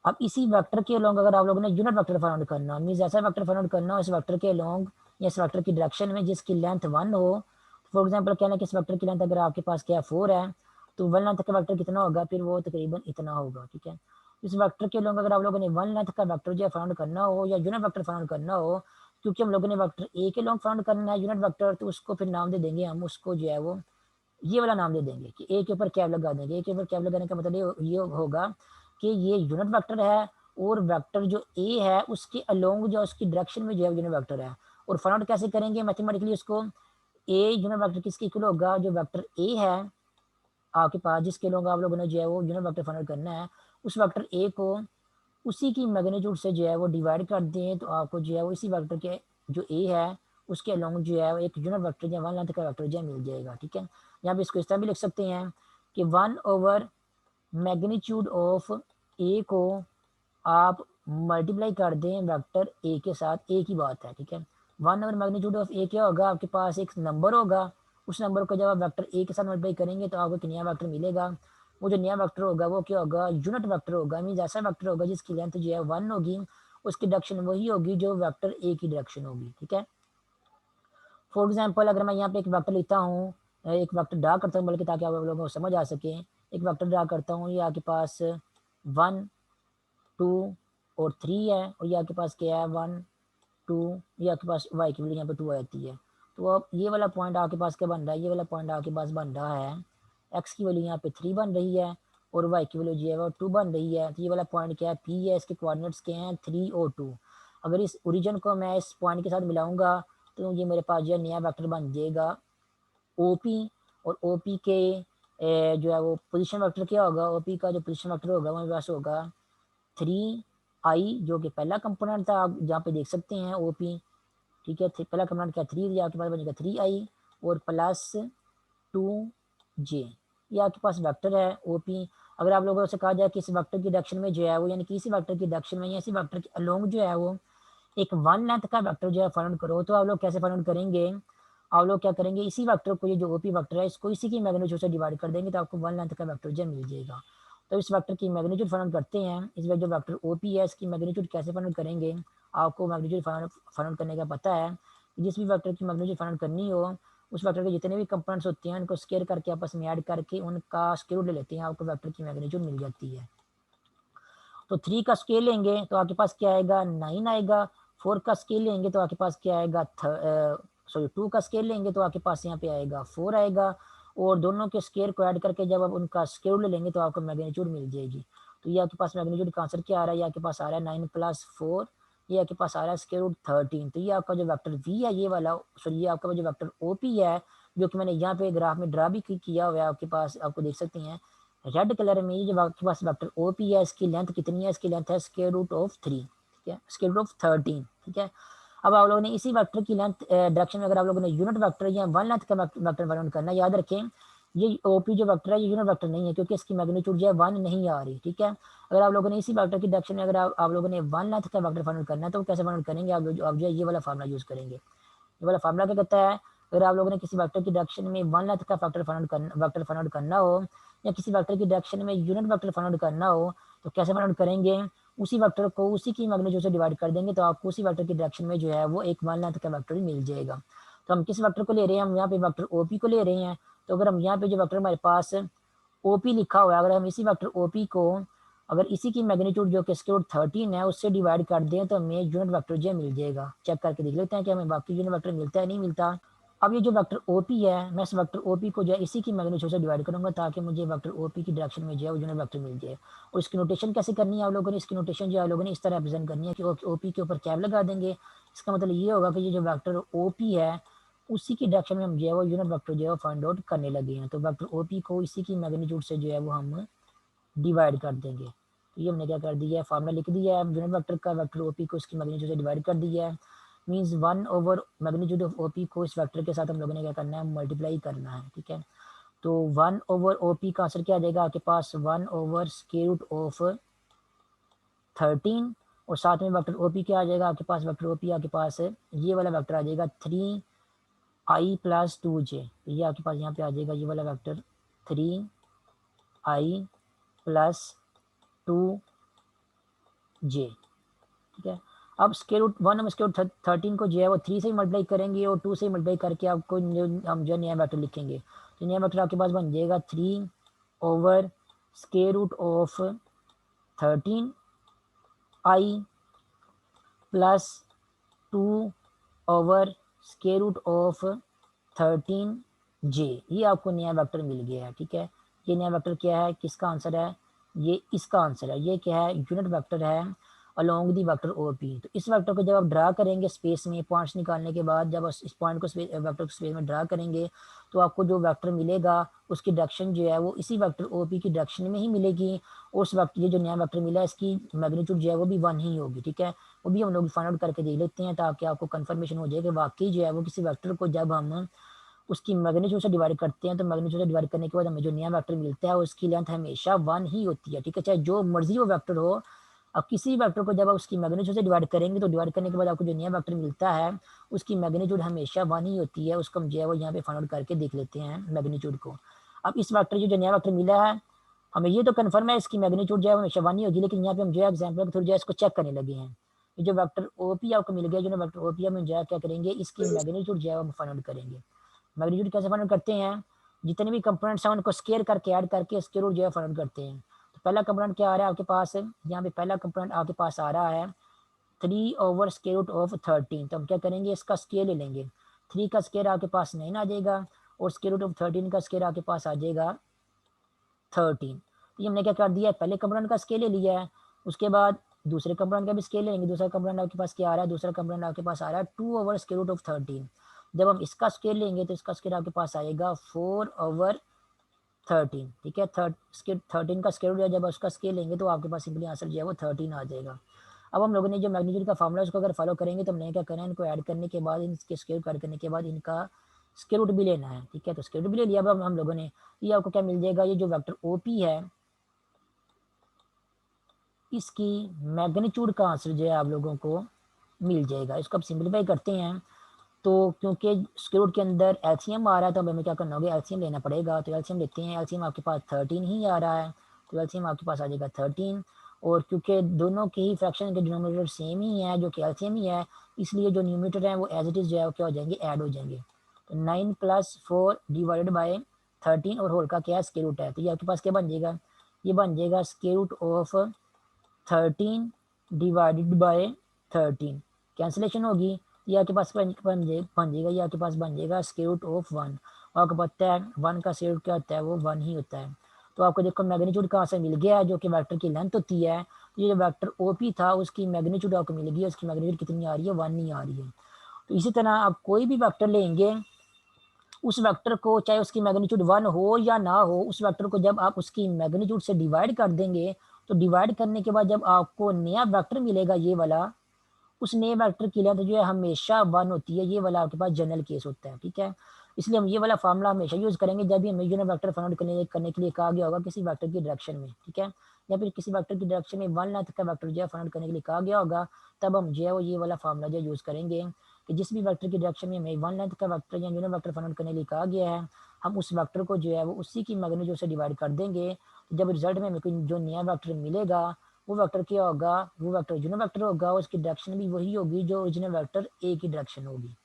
अब इसी वेक्टर के अलोंग अगर आप लोगों ने यूनिट वेक्टर फाइंड करना, मींस ऐसा वेक्टर फाइंड करना हो इस वेक्टर के अलोंग या इस वेक्टर की डायरेक्शन में जिसकी लेंथ 1 हो। फॉर एग्जांपल कहना कि इस वेक्टर की लेंथ अगर आपके पास क्या 4 है तो वन लेंथ का वेक्टर कितना होगा, फिर वो तकरीबन इतना होगा। ठीक है, इस वेक्टर के अलोंग अगर आप लोगों ने वन लेंथ का वेक्टर जो है फाइंड करना हो या यूनिट वेक्टर फाइंड करना हो, क्योंकि हम लोगों ने वेक्टर ए के अलोंग फाइंड करना है यूनिट वेक्टर, तो उसको फिर नाम दे देंगे हम, उसको जो है वो ये वाला नाम दे देंगे कि ए के ऊपर कैप लगा देंगे। ए के ऊपर कैप लगाने का मतलब ये होगा कि ये यूनिट वेक्टर है और वेक्टर जो ए है उसके अलोंग जो उसकी डायरेक्शन में जो है यूनिट वेक्टर है। और फाइंड आउट कैसे करेंगे मैथमेटिकली उसको, ए यूनिट वेक्टर किसके इक्वल होगा, जो वेक्टर ए है आपके पास जिसके अलोंग आप लोगों ने जो है वो यूनिट वेक्टर फाइंड आउट करना है, उस वेक्टर ए को उसी की मैग्नीट्यूड से जो है वो डिवाइड कर दें तो आपको जो है वो इसी वेक्टर के जो ए है उसके अलोंग जो है एक यूनिट वेक्टर या वन लेंथ का वेक्टर जो है मिल जाएगा। ठीक है, यहाँ पे इसको इस तरह भी लिख सकते हैं कि 1/, मैग्नीट्यूड ऑफ ए को आप मल्टीप्लाई कर दें वेक्टर ए के साथ, ए की बात है। ठीक है, 1/, मैग्नीट्यूड ऑफ ए क्या होगा, आपके पास एक नंबर होगा, उस नंबर को जब आप वेक्टर ए के साथ मल्टीप्लाई करेंगे तो आपको एक नया वेक्टर मिलेगा। वो जो नया वेक्टर होगा वो क्या होगा, यूनिट वेक्टर होगा, मीन ऐसा वेक्टर होगा जिसकी लेंथ जो है 1 होगी, उसकी डायरेक्शन वही होगी जो वेक्टर ए की डायरेक्शन होगी। ठीक है, फॉर एग्जाम्पल अगर मैं यहाँ पे एक वेक्टर लिखता हूँ, एक वेक्टर ड्रा करता हूँ बल्कि ताकि आप लोगों को समझ आ सके, एक वेक्टर ड्रा करता हूँ, ये आपके पास 1, 2 और 3 है, और ये आपके पास क्या है 1, 2, ये आपके पास वाई की वैल्यू यहाँ पे 2 आ जाती है। तो अब ये वाला पॉइंट आपके पास क्या बन रहा है, ये वाला पॉइंट आपके पास बन रहा है, एक्स की वैल्यू यहाँ पे 3 बन रही है और वाई की वैल्यू जो है वो 2 बन रही है। तो ये वाला पॉइंट क्या है, पी है, इसके कोऑर्डिनेट्स क्या हैं 3 और 2। अगर इस ओरिजिन को मैं इस पॉइंट के साथ मिलाऊंगा तो ये मेरे पास जो है नया वेक्टर बन जाएगा ओपी। और ओपी के जो है वो पोजीशन वेक्टर क्या होगा, ओपी का जो पोजीशन वेक्टर होगा वो मेरे पास होगा 3i, जो कि पहला कंपोनेंट था, आप जहाँ पे देख सकते हैं ओपी। ठीक है, पहला कंपोनेंट क्या 3, आपके पास बनेगा 3i और प्लस 2j, ये आपके पास वेक्टर है ओपी। अगर आप लोगों से कहा जाए कि इस वेक्टर की डायरेक्शन में जो है वो, यानी कि इसी वेक्टर की डायरेक्शन में या इसी वेक्टर के अलोंग जो है वो एक वन लेंथ का वेक्टर जो है फाइंड आउट करो, तो आप लोग कैसे फाइंड आउट करेंगे? आप लोग क्या करेंगे, इसी वेक्टर को, ये जो ओपी वेक्टर है, इसको इसी की मैग्नीट्यूड से डिवाइड कर देंगे, तो आपको वन लेंथ का वेक्टर जो है मिल जाएगा। तो इस वेक्टर की मैग्नीट्यूड फाइंड आउट करते हैं। इस जो वेक्टर ओपी है, इसकी मैग्नीट्यूड कैसे फाइंड आउट करेंगे? आपको मैग्नीट्यूड फाइंड आउट करने का पता है। जिस भी वेक्टर की मैग्नीट्यूड फाइंड आउट करनी हो, उस वेक्टर के जितने भी कंपोनेंट्स होते हैं उनको स्केयर करके आपस में ऐड करके उनका स्क्वायर रूट ले लेते हैं, आपको वेक्टर की मैग्नीट्यूड मिल जाती है। तो 3 का स्केल लेंगे तो आपके पास क्या आएगा, 9 आएगा। 4 का स्केल लेंगे तो आपके पास क्या आएगा, सॉरी 2 का स्केल लेंगे तो आपके पास यहाँ पे आएगा 4 आएगा। और दोनों के स्केयर को ऐड करके जब आप उनका स्क्वायर रूट ले लेंगे तो आपको मैग्नीट्यूड मिल जाएगी। तो ये आपके पास मैग्नीट्यूड का आंसर क्या आ रहा है, ये आपके पास आ रहा है 9 + 4, ये आपके पास आ रहा है स्क्वायर रूट 13। तो ये आपका जो वेक्टर वी है, ये वाला, सॉरी ये आपका जो वेक्टर ओपी है, जो कि मैंने यहाँ पे ग्राफ में ड्रा भी किया हुआ है आपके पास, आपको देख सकते हैं रेड कलर में। ये जो आपके पास वेक्टर ओपी है, इसकी लेंथ कितनी है, इसकी लेंथ है स्क्वायर रूट ऑफ 3, ठीक है, स्क्वायर रूट ऑफ 13, ठीक है। अब आप लोगों ने इसी वेक्टर की लेंथ डायरेक्शन में, अगर आप लोगों ने यूनिट वेक्टर या वन लेंथ का वेक्टर फाइंड करना, याद रखें ये ओपी जो वेक्टर है ये यूनिट वेक्टर नहीं है, क्योंकि इसकी मैग्नीट्यूड जो है 1 नहीं आ रही, ठीक है। अगर आप लोगों ने इसी वेक्टर की डायरेक्शन में, अगर आप लोगों ने वन लेंथ का वेक्टर फाइंड करना है, तो कैसे फाइंड करेंगे? आप जो है ये वाला फार्मूला यूज करेंगे। ये वाला फार्मूला क्या कहता है, अगर आप लोगों ने किसी वेक्टर की डायरेक्शन में वन लेंथ का वेक्टर फाइंड आउट करना हो, या किसी वेक्टर की डायरेक्शन में यूनिट वेक्टर फाइंड आउट करना हो, तो कैसे फाइंड आउट करेंगे? उसी वेक्टर को उसी की मैग्नीट्यूड से डिवाइड कर देंगे, तो आपको उसी वेक्टर की डायरेक्शन में जो है वो एक वन लेंथ का वेक्टर ही मिल जाएगा। तो हम किस वेक्टर को ले रहे हैं, हम यहाँ पे वेक्टर ओपी को ले रहे हैं। तो अगर हम यहाँ पे जो वेक्टर हमारे पास ओपी लिखा हुआ है, अगर हम इसी वेक्टर ओपी को, अगर इसी की मैग्नीट्यूड जो कि स्क्वायर रूट 13 है उससे डिवाइड कर दें, तो हमें यूनिट वेक्टर जो मिल जाएगा। चेक करके देख लेते हैं कि हमें बाकी यूनिट वेक्टर मिलता है नहीं मिलता। अब ये जो वेक्टर ओपी है, मैं इस वेक्टर ओपी को जो है इसी की मैग्नीट्यूड से डिवाइड करूंगा, ताकि मुझे वेक्टर ओपी की डायरेक्शन में जो है वो यूनिट वेक्टर मिल जाए। और इसकी नोटेशन कैसे करनी है आप लोगों ने, इसकी नोटेशन जो आप लोगों ने इस तरह रिप्रेजेंट करनी है कि ओपी के ऊपर कैप लगा देंगे। इसका मतलब ये होगा कि ये जो वेक्टर ओपी है, उसी की डायरेक्शन में हम जो है वो यूनिट वेक्टर जो है फाइंड आउट करने लगे हैं। तो वेक्टर ओपी को इसी की मैग्नीट्यूड से जो है वो हम डिवाइड कर देंगे। तो ये हमने क्या कर दिया है, फार्मूला लिख दिया है यूनिट वेक्टर का, वेक्टर ओपी को इसकी मैग्नीट्यूड से डिवाइड कर दिया है। Means 1 over magnitude of OP को इस वेक्टर के साथ हम लोगों ने क्या करना है, मल्टीप्लाई करना है, ठीक है। तो 1 ओवर ओपी का आंसर क्या आ जाएगा आपके पास, 1 ओवर स्क्वायर रूट ऑफ 13। और साथ में वेक्टर ओपी क्या आ जाएगा आपके पास, वेक्टर ओपी आपके पास ये वाला वेक्टर आ जाएगा 3i + 2j। तो ये आपके पास यहाँ पे आ जाएगा ये वाला वेक्टर 3i + 2j, ठीक है। अब स्क्वायर रूट 1 हम स्क्वायर रूट 13 को जो है वो 3 से ही मल्टीप्लाई करेंगे, और 2 से ही मल्टीप्लाई करके आपको हम जो नया वेक्टर लिखेंगे। तो नया वेक्टर आपके पास बन जाएगा 3 over square root of 13i + 2 over square root of 13j। ये आपको नया वेक्टर मिल गया है, ठीक है। ये नया वेक्टर क्या है, किसका आंसर है, ये इसका आंसर है। ये क्या है, यूनिट वेक्टर है अलोंग दी वेक्टर ओपी। तो इस वेक्टर को जब आप ड्रा करेंगे स्पेस में, पॉइंट्स निकालने के बाद जब इस पॉइंट को वेक्टर को स्पेस में ड्रा करेंगे, तो आपको जो वेक्टर मिलेगा उसकी डायरेक्शन जो है वो इसी वेक्टर ओपी की डायरेक्शन में ही मिलेगी। और उस वेक्टर, ये जो नया वेक्टर मिला है, इसकी मैग्नीट्यूड जो है वो भी 1 ही होगी, ठीक है। वो भी हम लोग फाइंड आउट करके देख लेते हैं, ताकि आपको कंफर्मेशन हो जाए कि वाकई जो है वो किसी वेक्टर को जब हम उसकी मैग्नीट्यूड से डिवाइड करते हैं, तो मैग्नीट्यूड से डिवाइड करने के बाद हमें जो नया वेक्टर मिलता है उसकी लेंथ हमेशा 1 ही होती है, ठीक है। चाहे जो मर्जी वो वेक्टर हो, अब किसी वेक्टर को जब आप उसकी मैग्नीट्यूड से डिवाइड करेंगे, तो डिवाइड करने के बाद आपको जो नया वेक्टर मिलता है उसकी मैग्नीट्यूड हमेशा 1 ही होती है। उसको हम जो है वो यहाँ पे फाइंड आउट करके देख लेते हैं मैग्नीट्यूड को। अब इस वेक्टर जो नया वेक्टर मिला है, हमें ये तो कन्फर्म है इसकी मैग्नीट्यूड जो है हमेशा 1 ही होगी, लेकिन यहाँ पे हम जो है एग्जाम्पल के थ्रू जो है इसको चेक करने लगे हैं। ये जो वेक्टर ओपी आपको मिल गया, जो वेक्टर ओपी हम जो है क्या करेंगे, इसकी मैग्नीट्यूड जो है हम फाइंड आउट करेंगे। मैग्नीट्यूड कैसे फाइंड आउट करते हैं, जितने भी कंपोनेंट्स हैं उनको स्केयर करके ऐड करके स्केयर रूट जो है फाइंड आउट करते हैं। तो पहला कंपोनेंट क्या आ रहा है आपके पास, यहाँ पे पहला कंपोनेंट आपके पास आ रहा है 3 ओवर स्केयर रूट ऑफ 13। तो हम क्या करेंगे, इसका स्केयर ले लेंगे। 3 का स्केयर आपके पास 9 आ जाएगा, और स्केयर रूट ऑफ 13 का स्केयर आपके पास आ जाएगा 13। तो ये हमने क्या कर दिया है, पहले कंपोनेंट का स्केल ले लिया है। उसके बाद दूसरे कंपोनेंट का भी स्केल लेंगे। दूसरा कंपोनेंट आपके पास क्या आ रहा है, दूसरा कंपोनेंट आपके पास आ रहा है 2 ओवर स्केयर रूट ऑफ 13। जब हम इसका स्केल लेंगे तो इसका स्केल आपके पास आएगा 4 ओवर 13, ठीक है। 13 का स्केल रूट, जब उसका स्केल लेंगे तो आपके पास सिंपली आंसर जो है वो 13 आ जाएगा। अब हम लोगों ने जो मैग्नीट्यूड का फार्मूला उसको अगर फॉलो करेंगे, तो हमने क्या करना है, इनको ऐड करने के बाद, इनके स्केल ऐड करने के बाद इनका स्केयर रूट भी लेना है, ठीक है। तो स्केयर रूट भी ले लिया अब हम लोगों ने। ये आपको क्या मिल जाएगा, ये जो वेक्टर ओपी है इसकी मैग्नीट्यूड का आंसर जो है आप लोगों को मिल जाएगा। इसको आप सिंप्लीफाई करते हैं तो क्योंकि स्क्वायर रूट के अंदर एलसीएम आ रहा है तो हमें क्या करना होगा, एलसीएम लेना पड़ेगा। तो एलसीएम लेते हैं, एलसीएम आपके पास 13 ही आ रहा है, तो एलसीएम आपके पास आ जाएगा 13। और क्योंकि दोनों के ही फ्रैक्शन के डिनोमिनेटर सेम ही है जो कि एलसीएम ही है, इसलिए जो न्यूमरेटर है वो एज इट इज़ जो है वो क्या हो जाएंगे, ऐड हो जाएंगे। तो 9 + 4 डिवाइडेड बाई 13 और होल का क्या है, स्क्वायर रूट है, तो ये आपके पास क्या बन जाएगा, ये बन जाएगा square root of 13 divided by 13। Cancellation होगी, ये आपके पास बन जाएगा, ये आपके पास बन जाएगा स्क्वायर रूट ऑफ 1। और आपको पता है 1 का स्क्वायर रूट क्या होता है, वो 1 ही होता है। तो आपको देखो मैग्नीट्यूड कहाँ से मिल गया है, जो कि वेक्टर की लेंथ होती है। ये जो वेक्टर ओपी था उसकी मैग्नीट्यूड आपको मिल गई है, उसकी मैग्नीट्यूड कितनी आ रही है, 1 ही आ रही है। तो इसी तरह आप कोई भी वेक्टर लेंगे, उस वेक्टर को चाहे उसकी मैग्नीट्यूड 1 हो या ना हो, उस वेक्टर को जब आप उसकी मैग्नीट्यूड से डिवाइड कर देंगे, तो डिवाइड करने के बाद जब आपको नया वेक्टर मिलेगा ये वाला, उस नए वेक्टर की लेंथ जो है हमेशा 1 होती है। ये वाला आपके पास जनरल केस होता है, ठीक है। इसलिए हम ये वाला फार्मूला हमेशा यूज़ करेंगे जब भी हमें यूनिट वेक्टर फाइंड आउट करने के लिए कहा गया होगा किसी वेक्टर की डायरेक्शन में, ठीक है। या फिर किसी वेक्टर की डायरेक्शन में 1 लेंथ का वेक्टर जो है फाइंड आउट करने के लिए कहा गया होगा, तब हम जो है वो ये वाला फार्मूला जो यूज़ करेंगे कि जिस भी वेक्टर की डायरेक्शन में हमें 1 लेंथ का वेक्टर या यूनिट वेक्टर फाइंड आउट करने के लिए कहा गया है, हम उस वेक्टर को जो है वो उसी की मैग्नीट्यूड से डिवाइड कर देंगे। तो जब रिजल्ट में हमें कोई जो नया वेक्टर मिलेगा, वो वेक्टर क्या होगा, वो वेक्टर ओरिजिनल वेक्टर होगा, उसकी डायरेक्शन भी वही होगी जो ओरिजिनल वेक्टर ए की डायरेक्शन होगी।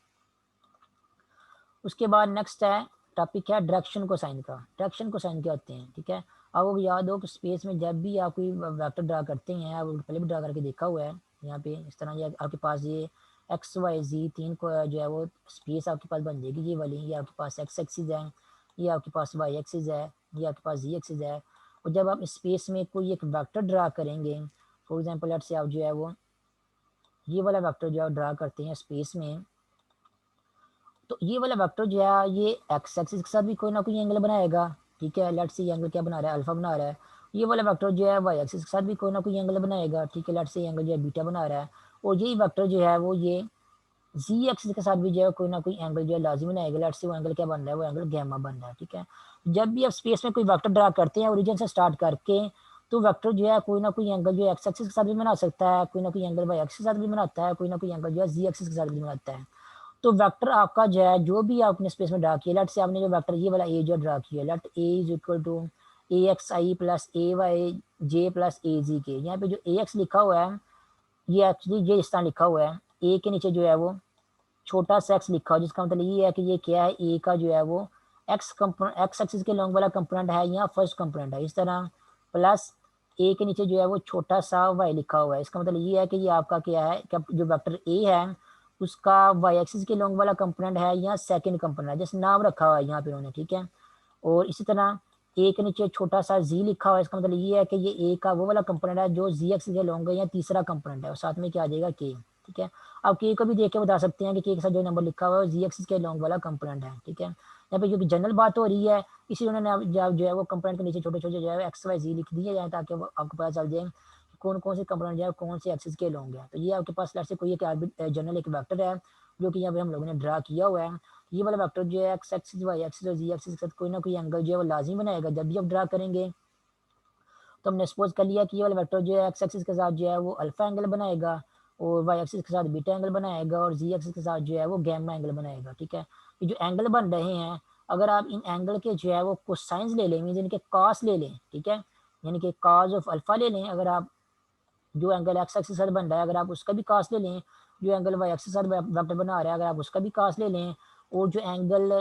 उसके बाद नेक्स्ट है टॉपिक है डायरेक्शन कोसाइन का। डायरेक्शन कोसाइन क्या होते हैं, ठीक है। आपको याद हो कि स्पेस में जब भी आप कोई वेक्टर ड्रा करते हैं, आप पहले भी ड्रा करके देखा हुआ है, यहाँ पे इस तरह ये आपके पास ये एक्स वाई जी तीन को जो है वो स्पेस आपके पास बन जाएगी, ये वाली। ये आपके पास एक्स एक्सिस है, ये आपके पास वाई एक्सिस है, ये आपके पास जी एक्सिस है। और जब आप स्पेस में कोई एक वेक्टर ड्रा करेंगे, फॉर एग्जाम्पल लेट्स से आप जो है वो ये वाला वेक्टर जो है ड्रा करते हैं स्पेस में, तो ये वाला वेक्टर जो है ये एक्स एक्सिस के साथ भी कोई ना कोई एंगल बनाएगा, ठीक है। लेट्स से ये एंगल क्या बना रहा है, अल्फा बना रहा है। ये वाला वेक्टर जो है वाई एक्सिस के साथ भी कोई ना कोई एंगल बनाएगा, ठीक है। लेट्स से एंगल जो है बीटा बना रहा है। और यही वेक्टर जो है वो ये जी एक्सिस के साथ भी जो है कोई ना कोई एंगल जो है लाजिम बनाएगा। लेट्स से वो एंगल क्या बन रहा है, वो एंगल गैमा बन रहा है, ठीक है। जब भी आप स्पेस में कोई वेक्टर ड्रा करते हैं ओरिजिन से स्टार्ट करके, तो वेक्टर जो है कोई ना कोई एंगल जो है एक्स एक्सिस के साथ भी बना सकता है, कोई ना कोई एंगल वाई एक्सिस के साथ भी बनाता है, कोई ना कोई एंगल जो है जी एक्सिस के साथ भी बनाता है। तो वेक्टर आपका जो है जो भी आपने स्पेस में ड्रा किया, लेट से आपने जो वेक्टर ये वाला ए जो ड्रा किया, let A is equal to A x i plus A y j plus A z k. यहाँ पे जो ए एक्स लिखा हुआ है ये एक्चुअली ये इस तरह लिखा हुआ है, ए के नीचे जो है वो छोटा सा एक्स लिखा हुआ, जिसका मतलब ये है कि ये क्या है, ए का जो है वो एक्स एक्सिस के लॉन्ग वाला कंपोनेंट है या फर्स्ट कंपोनेंट है, इस तरह। प्लस ए के नीचे जो है वो छोटा सा वाई लिखा हुआ है, इसका मतलब ये है कि ये आपका क्या है कि जो वेक्टर ए है उसका वाई एक्सिस के लॉन्ग वाला कंपोनेंट है या सेकंड कंपोनेंट है, जैसे नाम रखा हुआ है यहाँ पे उन्होंने, ठीक है। और इसी तरह ए के नीचे छोटा सा जी लिखा हुआ है, इसका मतलब ये है कि ये ए का वो वाला कंपोनेंट है जो जी एक्सिस के लॉन्ग है या तीसरा कंपोनेंट है, और साथ में क्या आ जाएगा के, ठीक है। आप के को भी देख के बता सकते हैं कि के साथ जो नंबर लिखा हुआ है जी एक्सिस के लॉन्ग वाला कंपोनेंट है, ठीक है। यहाँ पे जो जनरल बात हो रही है, इसी उन्होंने जो है वो कंपोनेंट के नीचे छोटे छोटे जो है एक्स वाई जी लिख दिए जाए, ताकि आपको पता चल जाए कौन कौन से कंपोनेंट जो है कौन से एक्सिस के लॉन्ग है। तो ये आपके पास से कोई एक जनरल एक वेक्टर है जो कि यहाँ पे हम लोगों ने ड्रा किया हुआ है। ये वाला वेक्टर जो है एक्स एक्सिस वाई एक्सिस और जी एक्सिस के साथ कोई ना कोई एंगल जो है वो लाजिम बनाएगा जब भी आप ड्रा करेंगे। तो हमने सपोज कर लिया कि ये वाला वेक्टर जो है एक्स एक्सिस के साथ जो है वो अल्फा एंगल बनाएगा, और वाई एक्सिस के साथ बीटा एंगल बनाएगा, और जी एक्सिस के साथ जो है वो गैमा एंगल बनाएगा, ठीक है। ये जो एंगल बन रहे हैं, अगर आप इन एंगल के जो है वो कोसाइंस ले लें, मीन इनके कॉस ले लें, ठीक है, यानी कि कॉस ऑफ अल्फा ले लें। अगर आप जो एंगल एक्स एक्सिस के साथ बन रहा है अगर आप उसका भी कॉस ले लें, जो एंगल वाई एक्सिस के साथ वेक्टर बना रहा है अगर आप उसका भी कॉस ले लें, और जो एंगल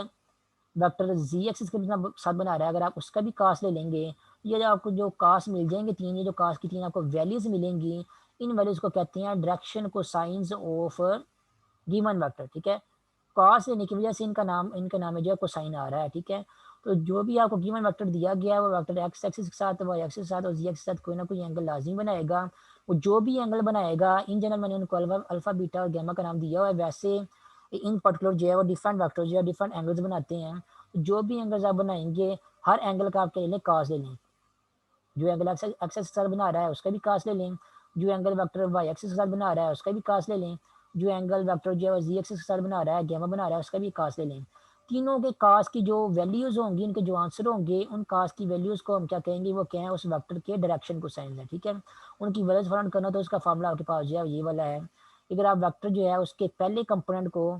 वेक्टर जी एक्सिस के साथ बना रहा है अगर आप उसका भी कास्ट ले लेंगे, ये जो आपको जो कास्ट मिल जाएंगे तीन, ये जो कास्ट की तीन आपको वैल्यूज मिलेंगी, इन वैल्यूज को कहते हैं डायरेक्शन को साइंस ऑफ गिवन वेक्टर, ठीक है। कॉस लेने की वजह से इनका नाम है जो है कोसाइन आ रहा है, ठीक है। तो जो भी आपको गिवन वेक्टर दिया गया है वो वेक्टर एक्स एक्सिस के साथ वाई एक्सिस के साथ और जी एक्सिस के साथ कोई ना कोई एंगल लाजिम बनाएगा। वो जो भी एंगल बनाएगा, इन जनरल मैंने उनको अल्फा बीटा और गैमा का नाम दिया हुआ है, वैसे इन पर्टिकुलर जो है वो डिफरेंट वेक्टर जो है डिफरेंट एंगल्स बनाते हैं। तो जो भी एंगल्स आप बनाएंगे हर एंगल का आप ले लें कॉस ले लें, जो एंगल एक्स एक्सिस के साथ बना रहा है उसका भी कॉस ले लें, जो एंगल वेक्टर वाई एक्सिस के साथ बना रहा है उसका भी कॉस ले लें, जो एंगल वेक्टर जो है जी एक्सिस के साथ बना रहा है गैमा बना रहा है उसका भी कॉस ले लें। तीनों के कास की जो वैल्यूज होंगी, इनके जो आंसर होंगे, उन कास की वैल्यूज को हम क्या कहेंगे, वो क्या है उस वेक्टर के डायरेक्शन को साइन है, ठीक है। उनकी वैल्यूज फाइंड करना तो उसका फार्मूला आपके पास जो है ये वाला है अगर आप वेक्टर जो है उसके पहले कंपोनेंट को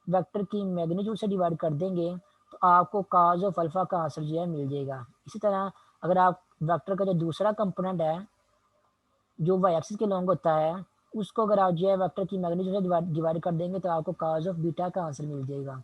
वेक्टर की मैग्नीट्यूड से डिवाइड कर देंगे तो आपको काज ऑफ अल्फा का आंसर जो है मिल जाएगा। इसी तरह अगर आप वेक्टर का जो दूसरा कंपोनेंट है जो वाई एक्सिस के लॉन्ग होता है उसको अगर आप जो है वेक्टर की मैग्नीट्यूड से डिवाइड कर देंगे तो आपको काज ऑफ बीटा का आंसर मिल जाएगा।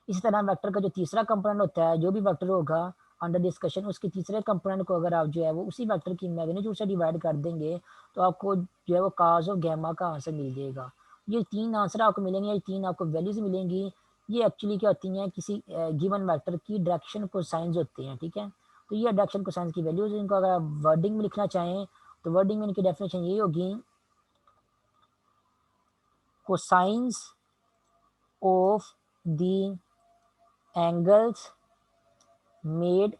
इसी तरह वेक्टर का जो तीसरा कंपोनेंट होता है जो भी वेक्टर होगा अंडर डिस्कशन उसके तीसरे कंपोनेंट को अगर आप जो है वो उसी वेक्टर की मैग्नीट्यूड से डिवाइड कर देंगे तो आपको जो है वो काज ऑफ गैमा का आंसर मिल जाएगा। ये तीन आंसर आपको मिलेंगे, ये तीन आपको वैल्यूज मिलेंगी। ये एक्चुअली क्या होती हैं, किसी गिवन वेक्टर की डायरेक्शन कोसाइंस होते हैं, ठीक है। तो ये डायरेक्शन कोसाइंस की वैल्यूज, इनको अगर आप वर्डिंग में लिखना चाहें तो वर्डिंग में इनकी डेफिनेशन ये होगी, cosines of the angles made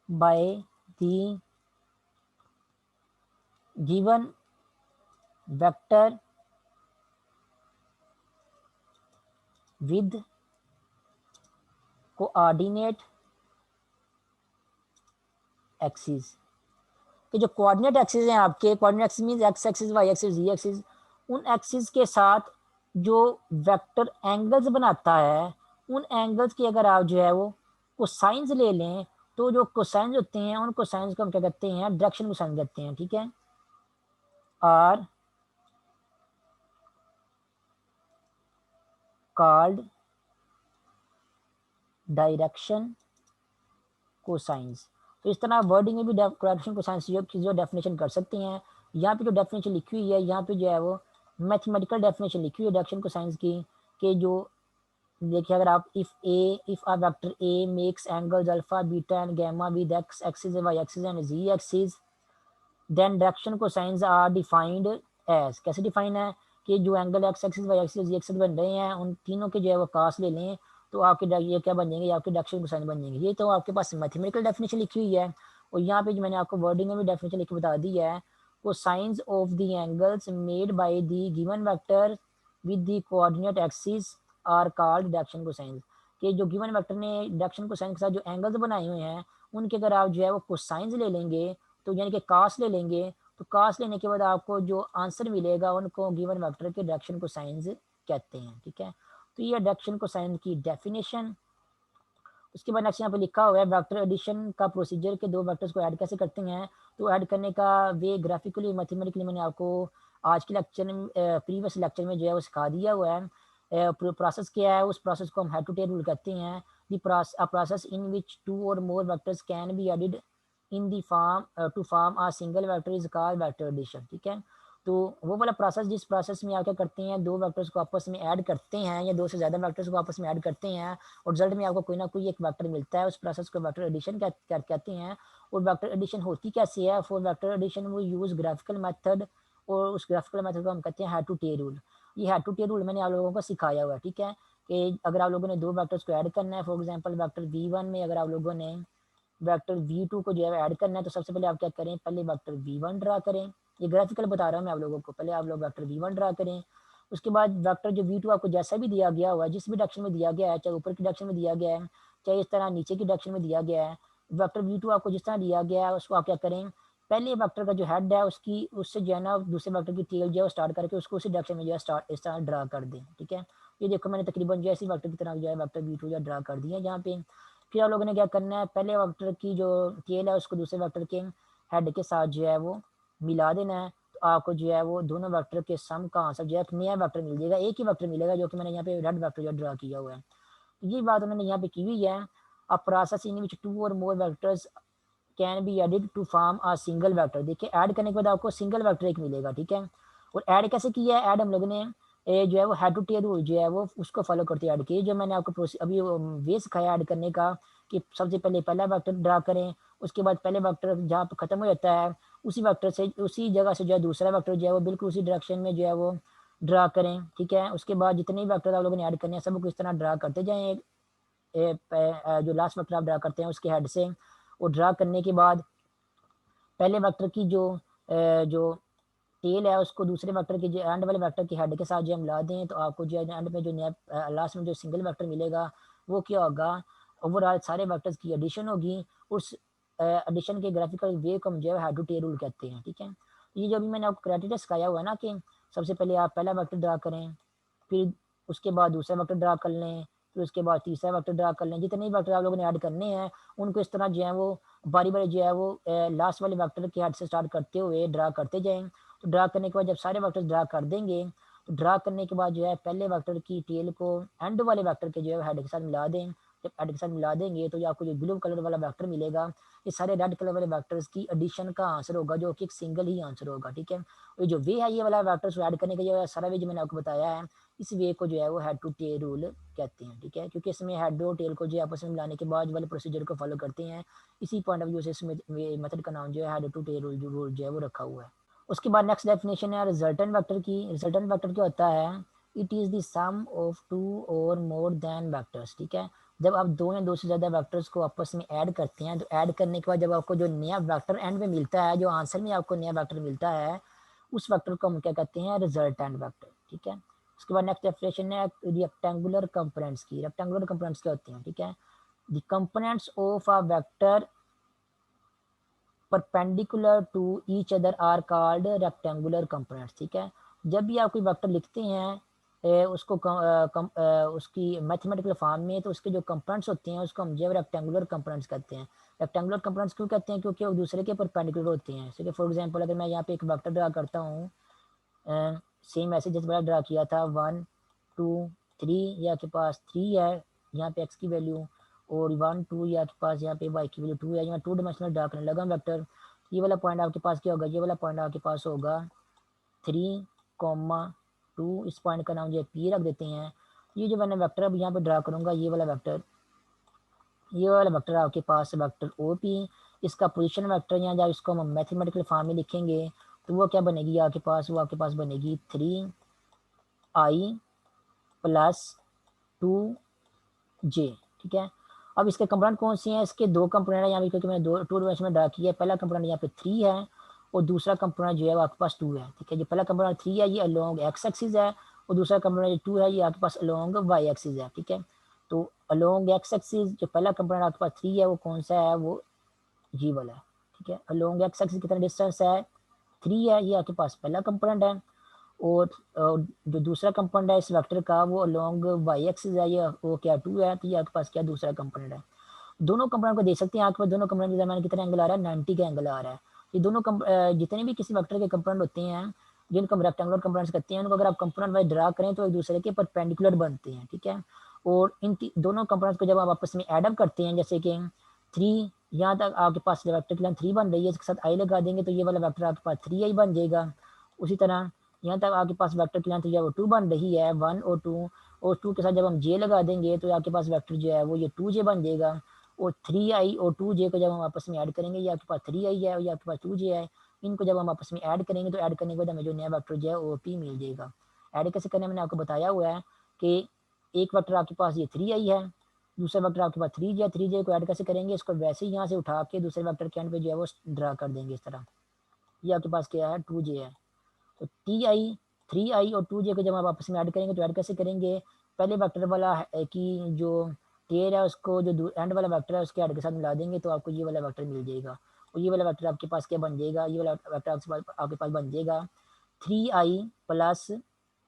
by the given vector with coordinate axis। कि जो कोऑर्डिनेट एक्सिस हैं आपके, coordinate axis means x axis, y axis, z axis, उन एक्सिस के साथ जो वेक्टर एंगल्स बनाता है उन एंगल्स की अगर आप जो है वो कोसाइंस ले लें तो जो कोसाइंस होते हैं उन कोसाइंस को हम क्या कहते हैं, डायरेक्शन कोसाइन कहते हैं, ठीक है। Are called direction cosines. तो इस तरह वर्डिंग में भी डायरेक्शन कोसाइंस की जो डेफिनेशन कर सकते हैं। यहाँ पे जो डेफिनेशन लिखी हुई है यहाँ पे जो है वो मैथमेटिकल डेफिनेशन लिखी हुई है डायरेक्शन कोसाइंस की, कि जो देखिए अगर आप if a vector A makes angles alpha beta and gamma with x axis y axis and z axis then direction cosines are defined as, कैसे डिफाइन है कि जो angle x axis y axis z axis बन रहे हैं उन तीनों के जो है वो कास ले लें तो आपके ये क्या बन जाएंगे, आपके डायरेक्शन कोसाइन बन जाएंगे। ये तो आपके पास मैथमेटिकल डेफिनेशन लिखी हुई है और यहाँ पे जो मैंने आपको वर्डिंग में भी डेफिनेशन लिख के बता दी है, cosines of the angles made by the given vector with the coordinate axis are called direction cosines. कि जो गिवन वेक्टर ने डायरेक्शन कोसाइन के साथ जो एंगल्स बनाए हुए हैं उनके अगर आप जो है वो कोसाइंस ले लेंगे तो यानी कि कास ले लेंगे तो कास लेने के बाद आपको जो आंसर मिलेगा उनको गिवन वेक्टर के डायरेक्शन कोसाइंस कहते हैं, ठीक है। तो ये डायरेक्शन कोसाइन की डेफिनेशन। उसके बाद नेक्स्ट यहाँ पे लिखा हुआ है वेक्टर एडिशन का प्रोसीजर, के दो वेक्टर्स को ऐड कैसे करते हैं। तो ऐड करने का वे ग्राफिकली मैथमेटिकली मैंने आपको आज के लेक्चर में प्रीवियस लेक्चर में जो है वो सिखा दिया हुआ है। प्रोसेस क्या है, उस प्रोसेस को हम हेड टू टेल रूल कहते हैं। The process in which two or more vectors can be added in the form to form a single vector is called vector addition, ठीक है। तो वो वाला प्रोसेस जिस प्रोसेस में आप क्या करते हैं, दो वेक्टर्स को आपस में ऐड करते हैं या दो से ज़्यादा वेक्टर्स को आपस में ऐड करते हैं और रिजल्ट में आपको कोई ना कोई एक वेक्टर मिलता है, उस प्रोसेस को वेक्टर एडिशन कहते हैं। और वेक्टर एडिशन होती कैसे है, फॉर वेक्टर एडिशन वो यूज़ ग्राफिकल मेथड और उस ग्राफिकल मेथड को हम कहते हैं हेड टू टेल रूल। ये हेड टू टेल रूल मैंने आप लोगों को सिखाया हुआ है, ठीक है। कि अगर आप लोगों ने दो वेक्टर्स को ऐड करना है, फॉर एग्जाम्पल वेक्टर V1 में अगर आप लोगों ने वेक्टर V2 को जो है ऐड करना है तो सबसे पहले आप क्या करें, पहले वेक्टर V1 ड्रा करें। ये ग्राफिकल बता रहा हूँ मैं आप लोगों को, पहले आप लोग वेक्टर V1 ड्रा करें। उसके बाद वेक्टर जो V2 आपको जैसा भी दिया गया हुआ है, जिस भी डायरेक्शन में दिया गया है, चाहे ऊपर की डायरेक्शन में दिया गया है चाहे इस तरह नीचे की डायरेक्शन में दिया गया है, वेक्टर V2 आपको जिस तरह दिया गया है उसको आप क्या करें, पहले वेक्टर का जो हेड है उसकी उससे जो है ना दूसरे वेक्टर की टेल जो है स्टार्ट करके उसको उसी डायरेक्शन में जो है स्टार्ट इस तरह ड्रा कर दें, ठीक है। ये देखो मैंने तकरीबन जो ऐसी वेक्टर की तरह जो है वेक्टर V2 जो ड्रा कर दिया है जहाँ पे। फिर आप लोगों ने क्या करना है, पहले वेक्टर की जो टेल है उसको दूसरे वेक्टर के हेड के साथ जो है वो मिला देना है। तो आपको जो है वो दोनों वेक्टर के सम का आंसर जो है एक नया वेक्टर मिल जाएगा, एक ही वेक्टर मिलेगा जो कि मैंने यहाँ पे रेड वेक्टर जो ड्रा किया हुआ है। तो ये बात उन्होंने यहाँ पे की हुई है। A process in which two or more vectors can be added to form a single vector. देखिए ऐड करने के बाद आपको सिंगल वेक्टर एक मिलेगा, ठीक है। और ऐड कैसे किया है, ऐड हम लोगों ने जो है वो हेड टू टेल रूल जो है वो उसको फॉलो करते ऐड किए, जो मैंने आपको अभी वे सिखाया ऐड करने का, कि सबसे पहले पहला वेक्टर ड्रा करें, उसके बाद पहले वेक्टर जहाँ पर खत्म हो जाता है उसी वेक्टर से उसी जगह से जो है दूसरा वेक्टर जो है वो बिल्कुल उसी डायरेक्शन में जो है वो ड्रा करें, ठीक है। उसके बाद जितने भी वेक्टर आप लोगों ने ऐड करने हैं सबको इस तरह ड्रा करते जाएं, जो लास्ट वेक्टर आप ड्रा करते हैं उसके हेड से। और ड्रा करने के बाद पहले वेक्टर की जो टेल है उसको दूसरे वेक्टर के जो एंड वाले वेक्टर के हेड के साथ जो हम ला दें तो आपको जो है एंड में जो नया लास्ट में जो सिंगल वेक्टर मिलेगा वो क्या होगा, ओवरऑल सारे वेक्टर्स की एडिशन होगी। उस एडिशन के ग्राफिकल वे को हम जो है हेड टू टेल रूल कहते हैं, ठीक है। ये जो अभी मैंने आपको क्राइटेरिया सिखाया हुआ है ना कि सबसे पहले आप पहला वेक्टर ड्रा करें, फिर उसके बाद दूसरा वेक्टर ड्रा कर लें, फिर उसके बाद तीसरा वेक्टर ड्रा कर लें। जितने भी वेक्टर आप लोगों ने ऐड करने हैं, उनको इस तरह जो है वो बारी-बारी जो है वो लास्ट वाले वेक्टर के हेड से स्टार्ट करते हुए ड्रा करते जाएँ। तो ड्रा करने के बाद जब सारे वेक्टर्स ड्रा कर देंगे, तो ड्रा करने के बाद जो है पहले वेक्टर की टेल को एंड वाले वेक्टर के जो है हेड के साथ मिला दें। जब हेड के साथ मिला देंगे तो ये आपको जो ब्लू कलर वाला वेक्टर मिलेगा, ये सारे रेड कलर वाले वेक्टर्स की एडिशन का आंसर होगा, जो कि एक सिंगल ही आंसर होगा, ठीक है? ये जो वे है ये वाला वेक्टर्स ऐड करने का जो सारा वे जो मैंने आपको बताया है, इस वे को जो है वो हेड टू टेल रूल कहते हैं, ठीक है? क्योंकि इसमें हेड और टेल को जो है आपस में मिलाने के बाद वाले प्रोसीजर को फॉलो करते हैं। इसी पॉइंट ऑफ व्यू से इसमें मेथड का नाम जो है हेड टू टेल रूल जो है वो रखा हुआ है। उसके बाद नेक्स्ट डेफिनेशन है रिजल्टेंट वेक्टर की। रिजल्टेंट वेक्टर क्या होता है? It is the sum of two or more then vectors, ठीक है? जब आप दो या दो से ज़्यादा वेक्टर्स को आपस में ऐड करते हैं, तो ऐड करने के बाद जब आपको जो नया वेक्टर एंड में मिलता है, जो आंसर में आपको नया वेक्टर मिलता है, उस वेक्टर को हम क्या कहते हैं? रिजल्टेंट वेक्टर, ठीक है? उसके बाद नेक्स्ट डेफिनेशन है रेक्टेंगुलर कंपोनेंट्स की। रेक्टेंगुलर कंपोनेंट्स क्या होती हैं, ठीक है? The components of a vector perpendicular to each other are called rectangular components, ठीक है? जब भी आप कोई वेक्टर लिखते हैं उसको उसकी मैथमेटिकल फॉर्म में, तो उसके जो कंपोनेंट्स होते हैं उसको हम जो है रेक्टेंगुलर कंपोनेंट्स कहते हैं। रेक्टेंगुलर कंपोनेंट्स क्यों कहते हैं? क्योंकि वो दूसरे के परपेंडिकुलर होते हैं। जैसे कि फॉर एग्जांपल अगर मैं यहाँ पे एक वेक्टर ड्रा करता हूँ, सेम ऐसे जैसे मैंने ड्रा किया था 1 2 3, ये आपके पास 3 है यहाँ पे एक्स की वैल्यू, और 1 2 ये आपके पास यहाँ पे वाई की वैल्यू 2 है। मैं टू डायमेंशनल ड्रा करने लगा वेक्टर। ये वाला पॉइंट आपके पास क्या होगा? ये वाला पॉइंट आपके पास होगा 3, 2। इस पॉइंट का नाम जो है पी रख देते हैं। ये जो मैंने वेक्टर अब यहाँ पे ड्रा करूंगा, ये वाला वेक्टर आपके पास वेक्टर ओ पी। इसका पोजीशन वेक्टर यहाँ जब इसको हम मैथमेटिकल फॉर्म में लिखेंगे, तो वो क्या बनेगी आपके पास? वो आपके पास बनेगी 3i प्लस 2j, ठीक है? अब इसके कंपोनेंट कौन से हैं? इसके दो कंपोनेंट है यहाँ पे, क्योंकि मैंने दो टू डायमेंशन में ड्रा किया है। पहला कंपोनेंट यहाँ पे 3 है और दूसरा कंपोनेंट जो है वो आपके पास 2 है, ठीक है? जो पहला कंपोनेंट 3 है ये अलोंग एक्स एक्सिस है, और दूसरा कंपोनेंट 2 है ये आपके पास अलोंग वाई एक्सिस है, ठीक है? तो अलोंग एक्स एक्सिस जो पहला कंपोनेंट आपके पास 3 है वो कौन सा है? वो ये वाला है, ठीक है? अलोंग एक्स एक्सिस कितना डिस्टेंस है? 3 है, ये आपके पास पहला कंपोनेंट है। और जो दूसरा कंपोनेंट है इस वेक्टर का वो अलोंग वाई एक्सिस है, ये वो क्या 2 है, तो ये आपके पास क्या दूसरा कंपोनेंट है। दोनों कंपोनेंट को देख सकते हैं आपके पास, दोनों कंपोनेंट के दरमियान कितना एंगल आ रहा है? 90 का एंगल आ रहा है। ये दोनों जितने भी किसी वेक्टर के कंपोनेंट होते हैं, जिनको हम रेक्टेंगुलर कंपोनेंट्स कहते हैं, उनको अगर आप कंपोनेंट वाइज ड्रा करें तो एक दूसरे के परपेंडिकुलर बनते हैं, ठीक है? और इन दोनों कंपोनेंट्स को जब आप आपस में एड अप करते हैं, जैसे कि 3 यहाँ तक आपके पास वेक्टर की लेंथ 3 बन रही है, इसके साथ आई लगा देंगे तो ये वाला वेक्टर आपके पास 3i बन जाएगा। उसी तरह यहाँ तक आपके पास वेक्टर की लेंथ जो है वो 2 बन रही है, 1 और 2, और 2 के साथ जब हम j लगा देंगे तो आपके पास वेक्टर जो है वो ये 2j बन जाएगा। और 3i और 2j को जब हम आपस में ऐड करेंगे, ये आपके पास 3i है और ये आपके पास 2j है। इनको जब हम आपस में ऐड करेंगे तो ऐड करने के बाद हमें जो नया वेक्टर जो है OP मिल जाएगा। ऐड कैसे करने मैंने आपको बताया हुआ है कि एक वेक्टर आपके पास ये 3i है, दूसरा वेक्टर आपके पास 3j है। 3j को ऐड कैसे करेंगे? इसको वैसे ही यहाँ से उठा के दूसरे वेक्टर के एंड पे जो है वो ड्रा कर देंगे इस तरह। ये आपके पास क्या है? 2j है। तो 3i और 2j को जब आप आपस में ऐड करेंगे तो ऐड कैसे करेंगे? पहले वेक्टर वाला की जो टेल है उसको जो एंड वाला वेक्टर है उसके ऐड के साथ मिला देंगे तो आपको ये वाला वेक्टर मिल जाएगा। और ये वाला वेक्टर आपके पास क्या बन जाएगा? ये वाला वेक्टर आपके पास बन जाएगा 3i प्लस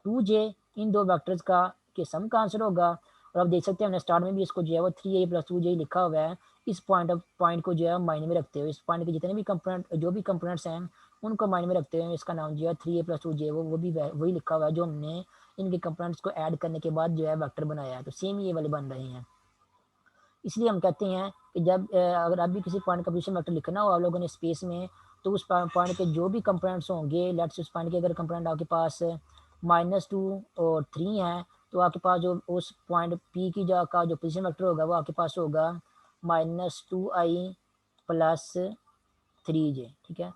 2j। इन दो वेक्टर्स का के सम का आंसर होगा। और आप देख सकते हैं हमने स्टार्ट में भी इसको जो है वो 3i प्लस 2j लिखा हुआ है। इस पॉइंट को जो है मायने में रखते हुए, इस पॉइंट के जितने भी कंपोनेंट जो भी कंपोनेंट्स हैं उनको मायने में रखते हुए इसका नाम जो है 3a प्लस 2j वो भी वही लिखा हुआ है जो हमने इनके कंपोनेंट्स को ऐड करने के बाद जो है वेक्टर बनाया है। तो सेम ये वाले बन रहे हैं। इसलिए हम कहते हैं कि जब अगर आप भी किसी पॉइंट का पोजीशन वेक्टर लिखना हो आप लोगों ने स्पेस में, तो उस पॉइंट के जो भी कंपोनेंट्स होंगे, लेट्स उस पॉइंट के अगर कंपोनेंट आपके पास -2 और 3 है, तो आपके पास जो उस पॉइंट पी की का जो पोजीशन वेक्टर होगा वो आपके पास होगा -2i प्लस 3j, ठीक है?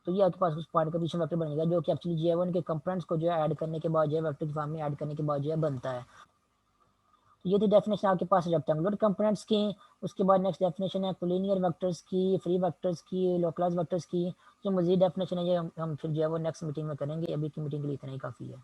तो ये आपके पास उस पॉइंट का पोजीशन वेक्टर बनेगा जो कि एक्चुअली J1 के कंपोनेंट्स को जो है ऐड करने के बाद जो है वेक्टर की फॉर्म में ऐड करने के बाद जो है बनता है। ये थी डेफिनेशन आपके पास रेक्टेंगुलर कंपोनेंट्स की। उसके बाद नेक्स्ट डेफिनेशन है कोलिनियर वेक्टर्स की, फ्री वेक्टर्स की, लोकलाइज वेक्टर्स की। जो मजीद डेफिनेशन है ये हम फिर जो है वो नेक्स्ट मीटिंग में करेंगे। अभी की मीटिंग के लिए इतना ही काफ़ी है।